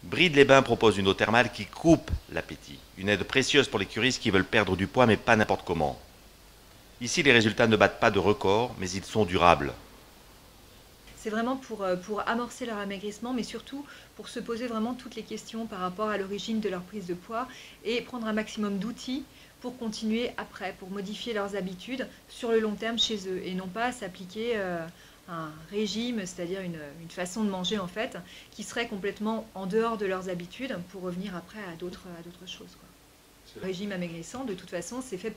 Bride-les-Bains propose une eau thermale qui coupe l'appétit. Une aide précieuse pour les curistes qui veulent perdre du poids mais pas n'importe comment. Ici, les résultats ne battent pas de records, mais ils sont durables. C'est vraiment pour amorcer leur amaigrissement, mais surtout pour se poser vraiment toutes les questions par rapport à l'origine de leur prise de poids et prendre un maximum d'outils pour continuer après, pour modifier leurs habitudes sur le long terme chez eux et non pas s'appliquer un régime, c'est-à-dire une façon de manger en fait, qui serait complètement en dehors de leurs habitudes pour revenir après à d'autres choses, quoi. Le régime amaigrissant, de toute façon, c'est fait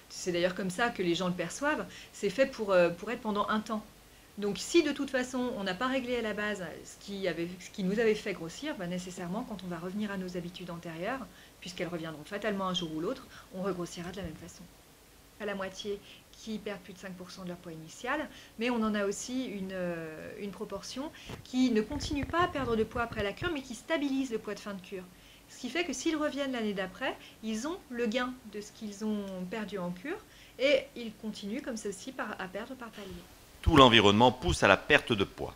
c'est d'ailleurs comme ça que les gens le perçoivent, c'est fait pour être pendant un temps. Donc si de toute façon on n'a pas réglé à la base ce qui nous avait fait grossir, bah nécessairement quand on va revenir à nos habitudes antérieures, puisqu'elles reviendront fatalement un jour ou l'autre, on regrossira de la même façon. À la moitié qui perdent plus de 5% de leur poids initial, mais on en a aussi une proportion qui ne continue pas à perdre de poids après la cure, mais qui stabilise le poids de fin de cure. Ce qui fait que s'ils reviennent l'année d'après, ils ont le gain de ce qu'ils ont perdu en cure, et ils continuent comme ceci à perdre par palier. Tout l'environnement pousse à la perte de poids.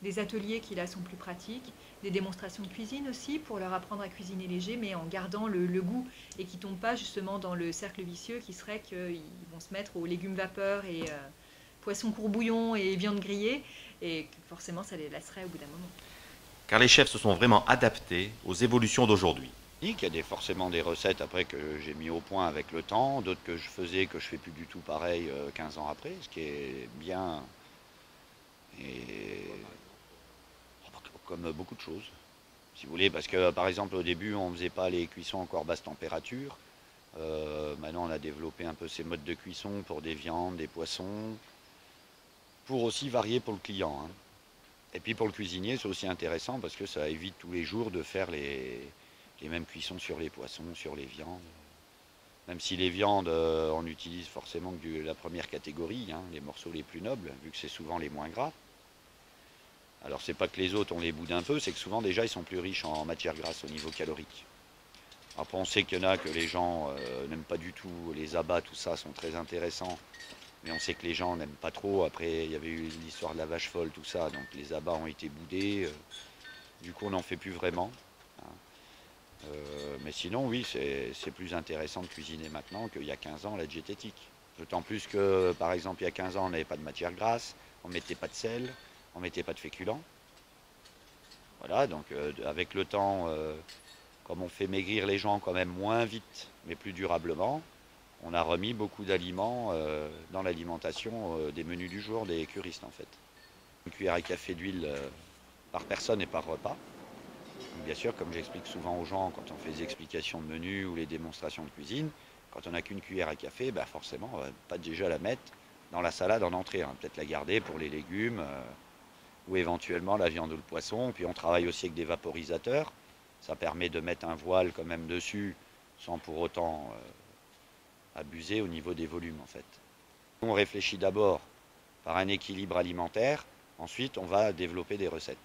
Des ateliers qui là sont plus pratiques, des démonstrations de cuisine aussi pour leur apprendre à cuisiner léger mais en gardant le goût et qui ne tombent pas justement dans le cercle vicieux qui serait qu'ils vont se mettre aux légumes vapeur et poissons courbouillon et viande grillée et que forcément ça les lasserait au bout d'un moment. Car les chefs se sont vraiment adaptés aux évolutions d'aujourd'hui. Il y a forcément des recettes après que j'ai mis au point avec le temps, d'autres que je faisais que je fais plus du tout pareil 15 ans après, ce qui est bien et comme beaucoup de choses, si vous voulez, parce que par exemple au début on ne faisait pas les cuissons encore basse température. Maintenant on a développé un peu ces modes de cuisson pour des viandes, des poissons, pour aussi varier pour le client, hein. Et puis pour le cuisinier c'est aussi intéressant parce que ça évite tous les jours de faire les mêmes cuissons sur les poissons, sur les viandes. Même si les viandes, on utilise forcément que la première catégorie, hein, les morceaux les plus nobles, vu que c'est souvent les moins gras. Alors c'est pas que les autres on les boude un peu, c'est que souvent déjà ils sont plus riches en matières grasses au niveau calorique. Après on sait qu'il y en a que les gens n'aiment pas du tout, les abats, tout ça sont très intéressants. Mais on sait que les gens n'aiment pas trop. Après il y avait eu l'histoire de la vache folle, tout ça, donc les abats ont été boudés. Du coup on n'en fait plus vraiment, hein. Mais sinon, oui, c'est plus intéressant de cuisiner maintenant qu'il y a 15 ans la diététique. D'autant plus que, par exemple, il y a 15 ans, on n'avait pas de matière grasse, on ne mettait pas de sel, on ne mettait pas de féculents. Voilà, donc avec le temps, comme on fait maigrir les gens quand même moins vite, mais plus durablement, on a remis beaucoup d'aliments dans l'alimentation des menus du jour des curistes en fait. Une cuillère à café d'huile par personne et par repas. Bien sûr, comme j'explique souvent aux gens quand on fait des explications de menu ou les démonstrations de cuisine, quand on n'a qu'une cuillère à café, bah forcément, on va pas déjà la mettre dans la salade en entrée. On va peut-être la garder pour les légumes ou éventuellement la viande ou le poisson. Puis on travaille aussi avec des vaporisateurs. Ça permet de mettre un voile quand même dessus sans pour autant abuser au niveau des volumes en fait. On réfléchit d'abord par un équilibre alimentaire, ensuite on va développer des recettes.